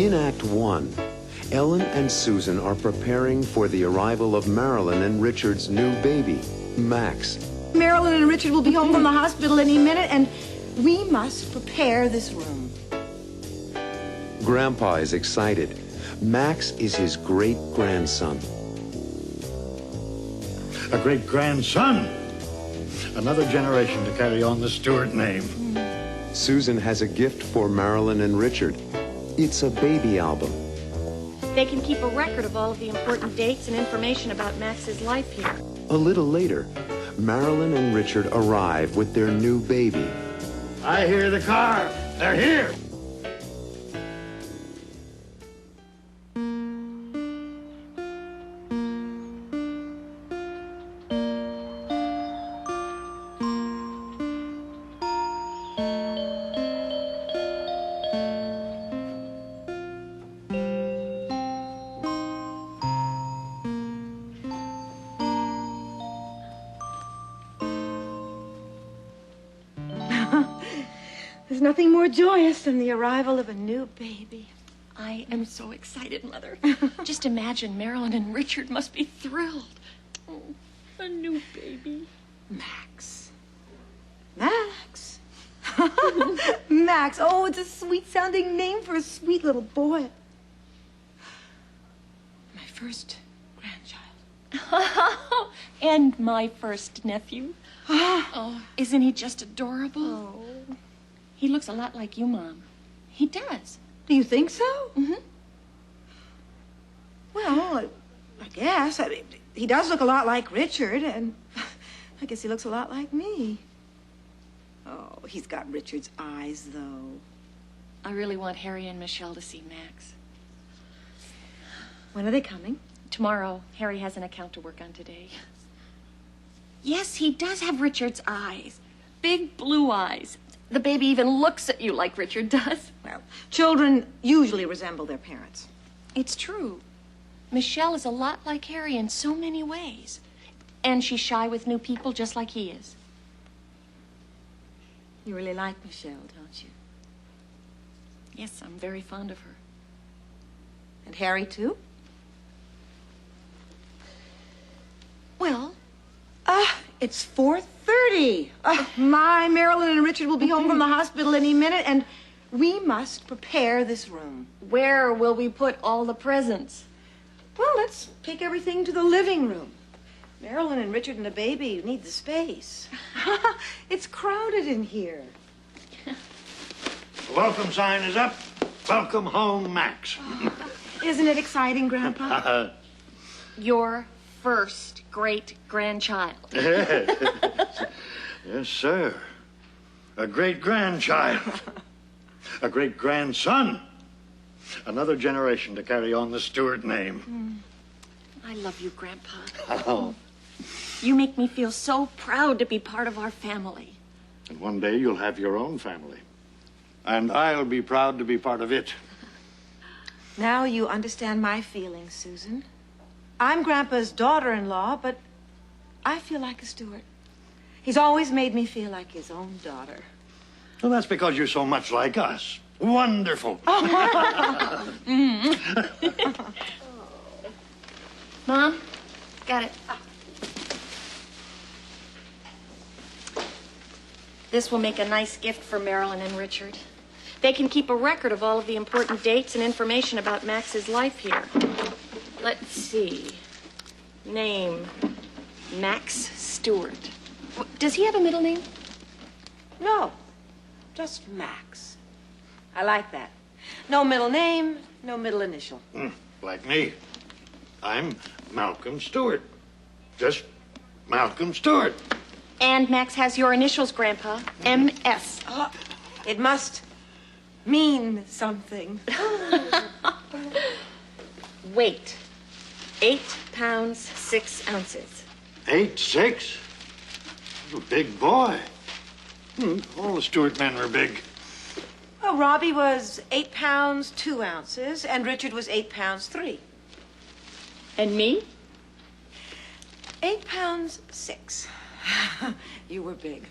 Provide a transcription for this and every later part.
In Act 1, Ellen and Susan are preparing for the arrival of Marilyn and Richard's new baby, Max. Marilyn and Richard will be home from the hospital any minute, and we must prepare this room. Grandpa is excited. Max is his great-grandson. A great-grandson. Another generation to carry on the Stewart name. Susan has a gift for Marilyn and Richard. It's a baby album. They can keep a record of all of the important dates and information about Max's life here. A little later, Marilyn and Richard arrive with their new baby. I hear the car. They're here. There's nothing more joyous than the arrival of a new baby. I am so excited, Mother. Just imagine, Marilyn and Richard must be thrilled. Oh, a new baby. Max. Max. Max. Oh, it's a sweet-sounding name for a sweet little boy. My first grandchild. And my first nephew. Oh, isn't he just adorable? Oh. He looks a lot like you, Mom. He does. Do you think so? Mm-hmm. Well, I guess. I mean, he does look a lot like Richard, and I guess he looks a lot like me. Oh, he's got Richard's eyes, though. I really want Harry and Michelle to see Max. When are they coming? Tomorrow. Harry has an account to work on today. Yes, he does have Richard's eyes. Big blue eyes. The baby even looks at you like Richard does. Well, children usually resemble their parents. It's true. Michelle is a lot like Harry in so many ways. And she's shy with new people just like he is. You really like Michelle, don't you? Yes, I'm very fond of her. And Harry, too? Well, it's 4:30. My Marilyn and Richard will be home from the hospital any minute, and we must prepare this room. where will we put all the presents? Well, let's take everything to the living room. Marilyn and Richard and the baby need the space. It's crowded in here. The welcome sign is up. Welcome home, Max. Isn't it exciting, Grandpa? Your first great-grandchild. Yes, sir. A great-grandchild. A great-grandson. Another generation to carry on the Stewart name. I love you, Grandpa. Oh. You make me feel so proud to be part of our family. And one day you'll have your own family. And I'll be proud to be part of it. Now you understand my feelings, Susan. I'm Grandpa's daughter-in-law, but I feel like a Stewart. He's always made me feel like his own daughter. Well, that's because you're so much like us. Wonderful. Mom, got it. This will make a nice gift for Marilyn and Richard. They can keep a record of all of the important dates and information about Max's life here. Let's see. Name, Max Stewart. Does he have a middle name? No, just Max. I like that. No middle name, no middle initial. Like me. I'm Malcolm Stewart. Just Malcolm Stewart. And Max has your initials, Grandpa. M.S. It must mean something. Weight, 8 pounds, 6 ounces. 8'6". A big boy. All the Stewart men were big. Well, Robbie was 8 pounds, 2 ounces, and Richard was 8 pounds, 3. And me? 8 pounds, 6. You were big.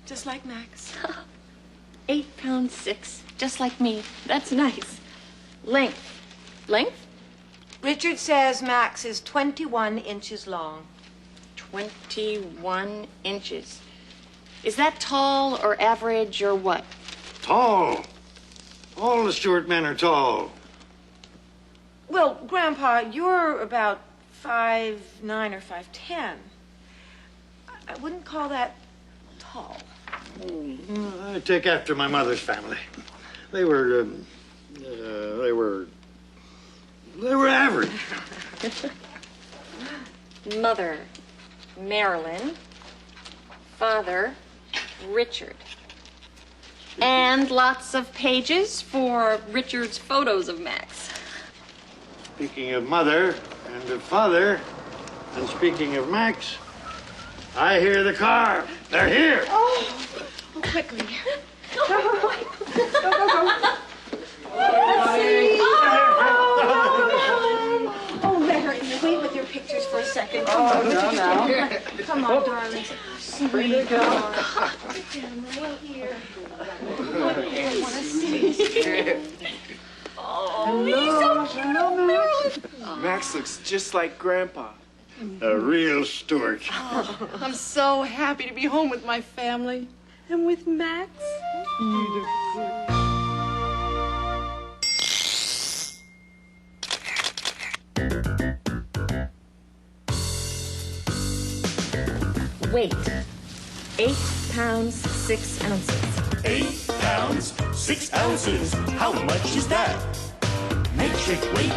Just like Max. 8 pounds, 6, just like me. That's nice. Length. Length? Richard says Max is 21 inches long. 21 inches. Is that tall or average or what? Tall. All the Stewart men are tall. Well, Grandpa, you're about 5'9" or 5'10". I wouldn't call that tall. I take after my mother's family. They were average. Mother, Marilyn. Father, Richard. And lots of pages for Richard's photos of Max. Speaking of mother and of father, and speaking of Max, I hear the car. They're here. Oh, quickly. Go, go, go. Oh, let her wait with your pictures for a second. Come on, no. Come on, darling. Sweetheart. Right here. I want to see. Oh, he's so cute. Max looks just like Grandpa. A real Stewart. I'm so happy to be home with my family and with Max. Weight, 8 pounds, 6 ounces. 8 pounds, 6 ounces. How much is that? Metric weight,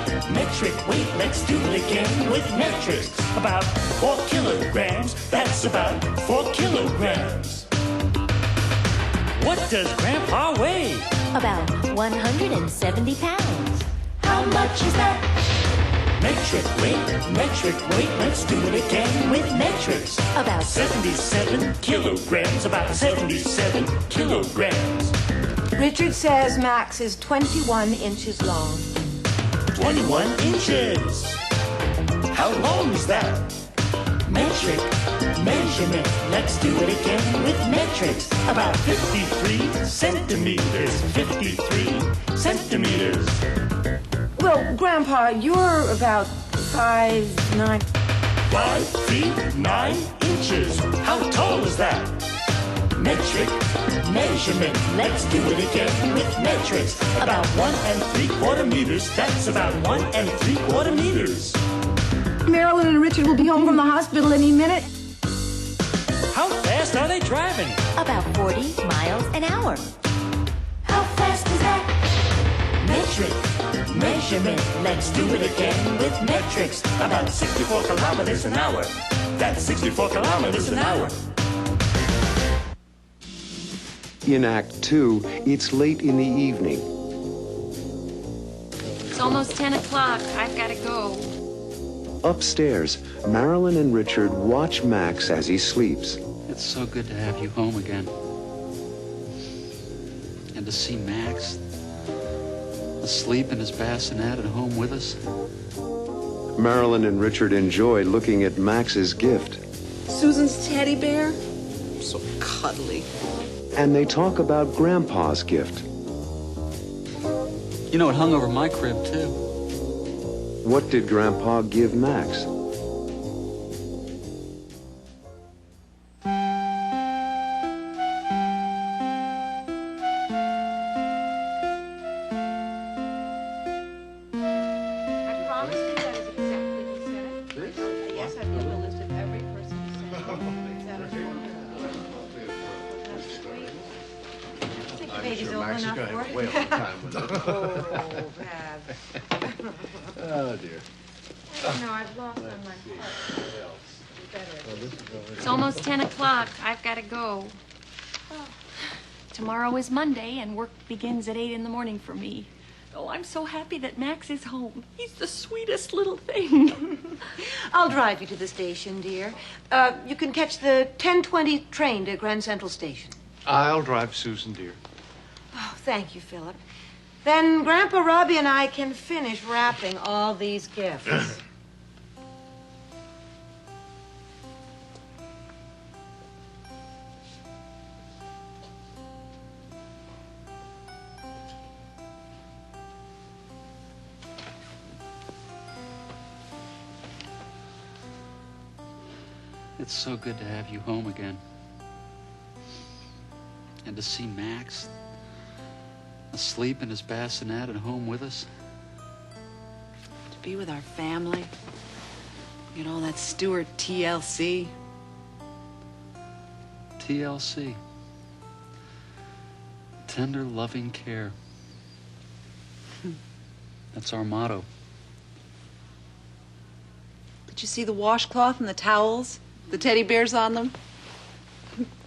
let's do it again with metrics. About 4 kilograms, that's about 4 kilograms. What does Grandpa weigh? About 170 pounds. How much is that? Metric weight, let's do it again with metrics. About 77 kilograms, about 77 kilograms. Richard says Max is 21 inches long. 21 inches. How long is that? Metric, measurement. Let's do it again with metrics. About 53 centimeters. 53 centimeters. Well, Grandpa, you're about 5'9". 5 feet 9 inches. How tall is that? Metric, measurement. Let's do it again with metrics. About 1 3/4 meters. That's about 1 3/4 meters. Marilyn and Richard will be home from the hospital any minute. How fast are they driving? about 40 miles an hour. How fast is that? Metric, measurement. Let's do it again with metrics. About 64 kilometers an hour. That's 64 kilometers an hour. In Act 2, it's late in the evening. It's almost 10 o'clock. I've got to go. Upstairs, Marilyn and Richard watch Max as he sleeps. It's so good to have you home again. And to see Max asleep in his bassinet at home with us. Marilyn and Richard enjoy looking at Max's gift. Susan's teddy bear? So cuddly. And they talk about Grandpa's gift. You know, it hung over my crib, too. What did Grandpa give Max? I promise you that is exactly what he said. Yes, I've given a list of every person who said it. I think the baby's old enough for it. Oh, Bab. Oh, dear. No, I've lost on my heart. It's almost 10 o'clock. I've got to go. Tomorrow is Monday, and work begins at 8 in the morning for me. Oh, I'm so happy that Max is home. He's the sweetest little thing. I'll drive you to the station, dear. You can catch the 10:20 train to Grand Central Station. I'll drive Susan, dear. Oh, thank you, Philip. Then Grandpa Robbie and I can finish wrapping all these gifts. It's so good to have you home again. And to see Max asleep in his bassinet at home with us. To be with our family. You know, that Stewart TLC. TLC. Tender, loving care. That's our motto. Did you see the washcloth and the towels? The teddy bears on them?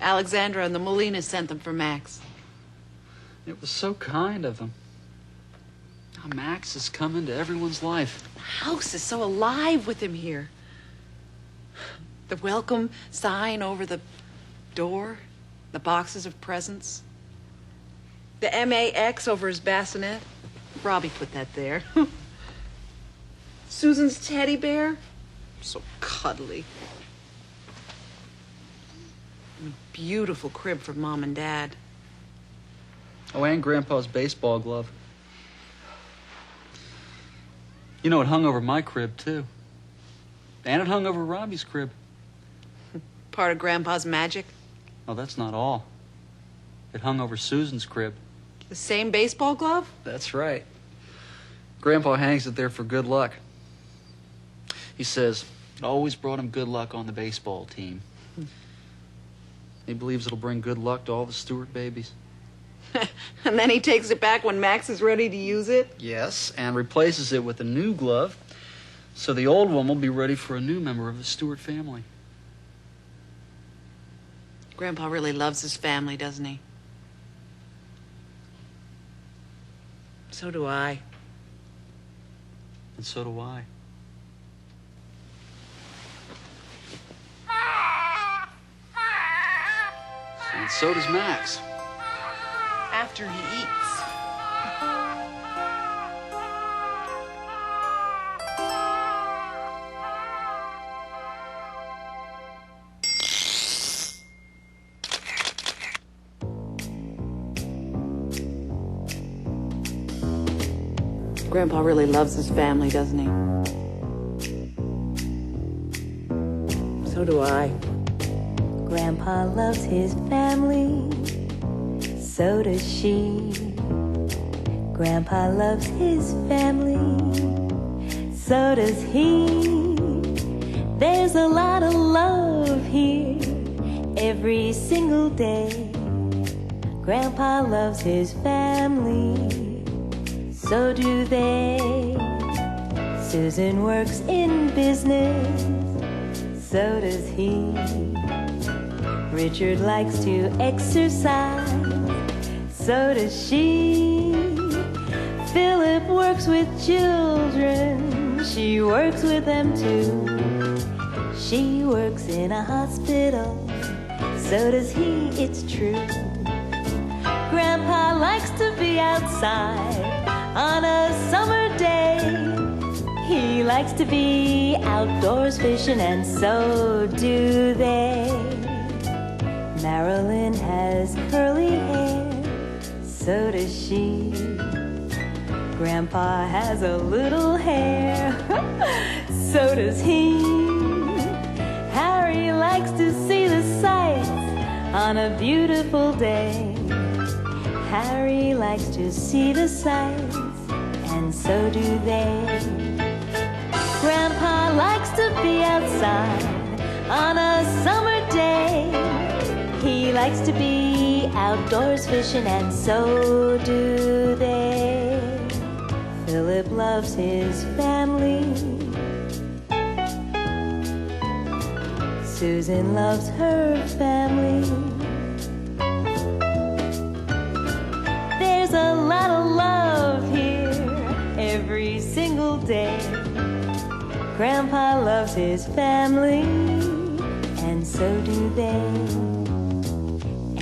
Alexandra and the Molinas sent them for Max. It was so kind of them. Now Max has come into everyone's life. The house is so alive with him here. The welcome sign over the door, the boxes of presents, the MAX over his bassinet. Robbie put that there. Susan's teddy bear, so cuddly. And a beautiful crib for Mom and Dad. Oh, and Grandpa's baseball glove. You know, it hung over my crib, too. And it hung over Robbie's crib. Part of Grandpa's magic. Oh, that's not all. It hung over Susan's crib. The same baseball glove? That's right. Grandpa hangs it there for good luck. He says it always brought him good luck on the baseball team. He believes it'll bring good luck to all the Stewart babies. And then he takes it back when Max is ready to use it? Yes, and replaces it with a new glove, so the old one will be ready for a new member of the Stewart family. Grandpa really loves his family, doesn't he? So do I. And so do I. And so does Max. After he eats. Grandpa really loves his family, doesn't he? So do I. Grandpa loves his family, so does she. Grandpa loves his family, so does he. There's a lot of love here every single day. Grandpa loves his family, so do they. Susan works in business, so does he. Richard likes to exercise, so does she. Philip works with children, she works with them too. She works in a hospital, so does he, it's true. Grandpa likes to be outside on a summer day. He likes to be outdoors fishing, and so do they. Marilyn has curly hair, so does she. Grandpa has a little hair, so does he. Harry likes to see the sights on a beautiful day. Harry likes to see the sights, and so do they. Grandpa likes to be outside on a summer day. He likes to be outdoors fishing, and so do they. Philip loves his family. Susan loves her family. There's a lot of love here every single day. Grandpa loves his family, and so do they.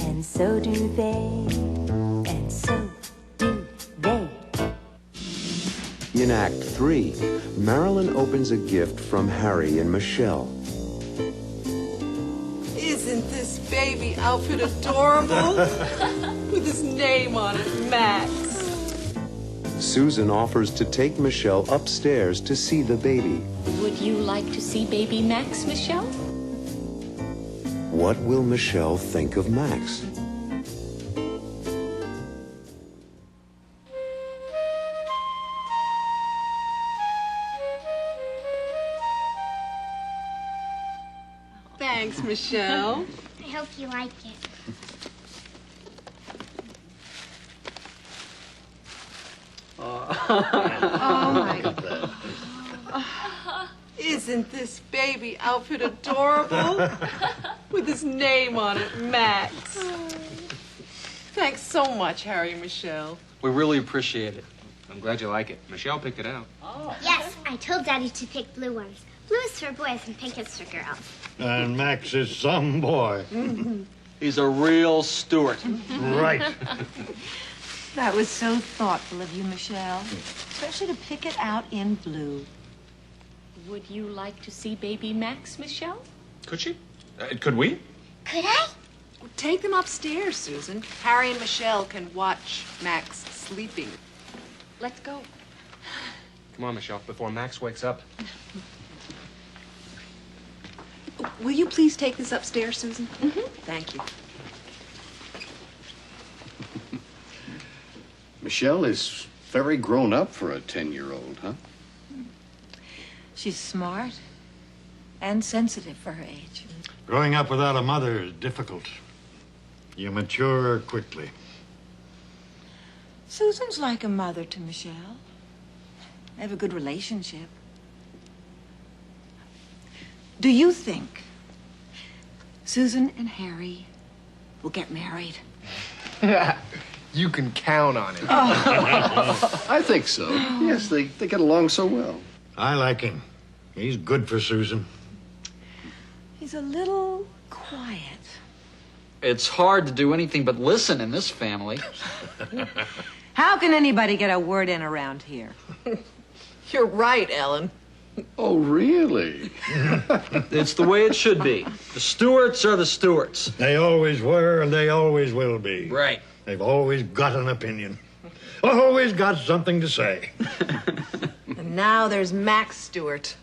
And so do they. And so do they. In Act 3, Marilyn opens a gift from Harry and Michelle. Isn't this baby outfit adorable? With his name on it, Max. Susan offers to take Michelle upstairs to see the baby. Would you like to see baby Max, Michelle? What will Michelle think of Max? Thanks, Michelle. I hope you like it. Oh, my God. Isn't this baby outfit adorable? With his name on it, Max. Thanks so much, Harry and Michelle. We really appreciate it. I'm glad you like it. Michelle picked it out. Yes, I told Daddy to pick blue ones. Blue is for boys and pink is for girls. And Max is some boy. He's a real Stewart. Right. That was so thoughtful of you, Michelle. Especially to pick it out in blue. Would you like to see baby Max, Michelle? Could she? Could we? Could I? Take them upstairs, Susan. Harry and Michelle can watch Max sleeping. Let's go. Come on, Michelle, before Max wakes up. Will you please take this upstairs, Susan? Mm-hmm. Thank you. Michelle is very grown up for a 10-year-old, huh? She's smart and sensitive for her age. Growing up without a mother is difficult. You mature quickly. Susan's like a mother to Michelle. They have a good relationship. Do you think Susan and Harry will get married? You can count on it. I think so. Yes, they get along so well. I like him. He's good for Susan. He's a little quiet. It's hard to do anything but listen in this family. How can anybody get a word in around here? You're right, Ellen. Oh, really? It's the way it should be. The Stewarts are the Stewarts. They always were and they always will be. Right. They've always got an opinion. Always got something to say. And now there's Max Stewart.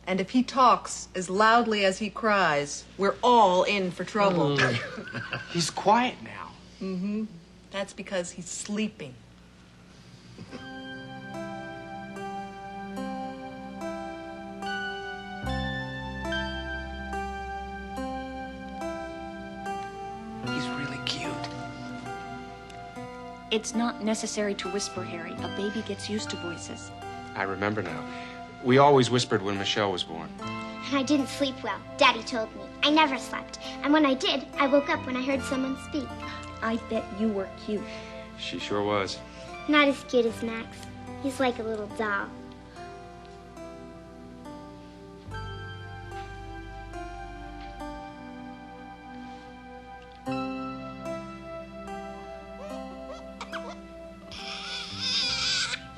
And if he talks as loudly as he cries, we're all in for trouble. He's quiet now. Mm-hmm. That's because he's sleeping. He's really cute. It's not necessary to whisper, Harry. A baby gets used to voices. I remember now. We always whispered when Michelle was born. And I didn't sleep well. Daddy told me. I never slept. And when I did, I woke up when I heard someone speak. I bet you were cute. She sure was. Not as cute as Max. He's like a little doll.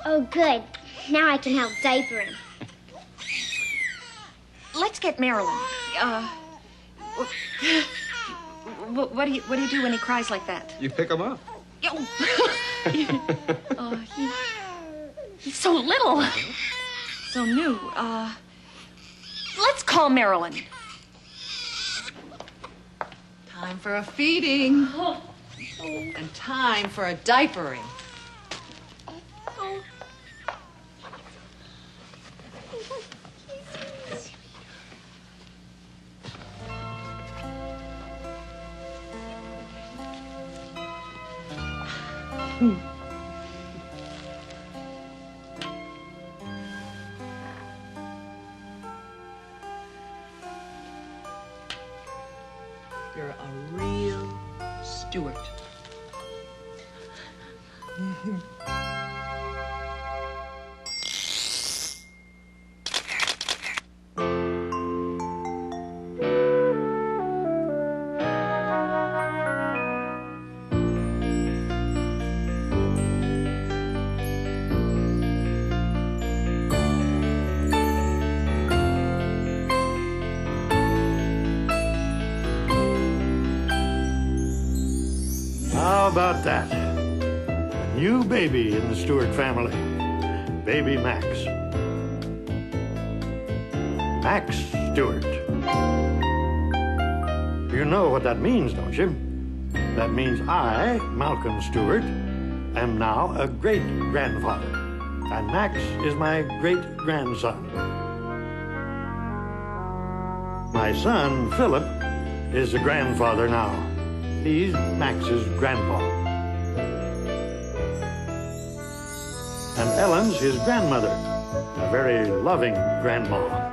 Oh, good. Now I can help diaper him. Let's get Marilyn. What do you do when he cries like that? You pick him up. He's so little. So new. Let's call Marilyn. Time for a feeding. And time for a diapering. You're a real Stewart. How about that? A new baby in the Stewart family. Baby Max. Max Stewart. You know what that means, don't you? That means I, Malcolm Stewart, am now a great-grandfather, and Max is my great-grandson. My son, Philip, is a grandfather now. He's Max's grandpa. And Ellen's his grandmother, a very loving grandma.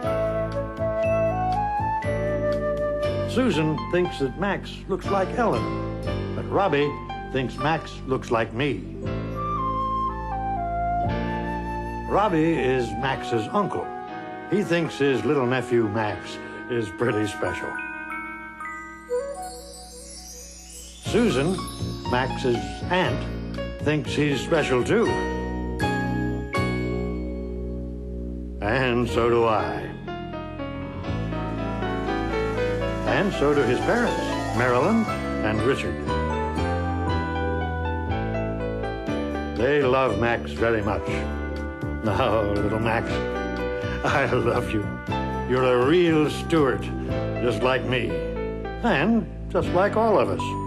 Susan thinks that Max looks like Ellen, but Robbie thinks Max looks like me. Robbie is Max's uncle. He thinks his little nephew, Max, is pretty special. Susan, Max's aunt, thinks he's special too. And so do I. And so do his parents, Marilyn and Richard. They love Max very much. Oh, little Max, I love you. You're a real Stewart, just like me. And just like all of us.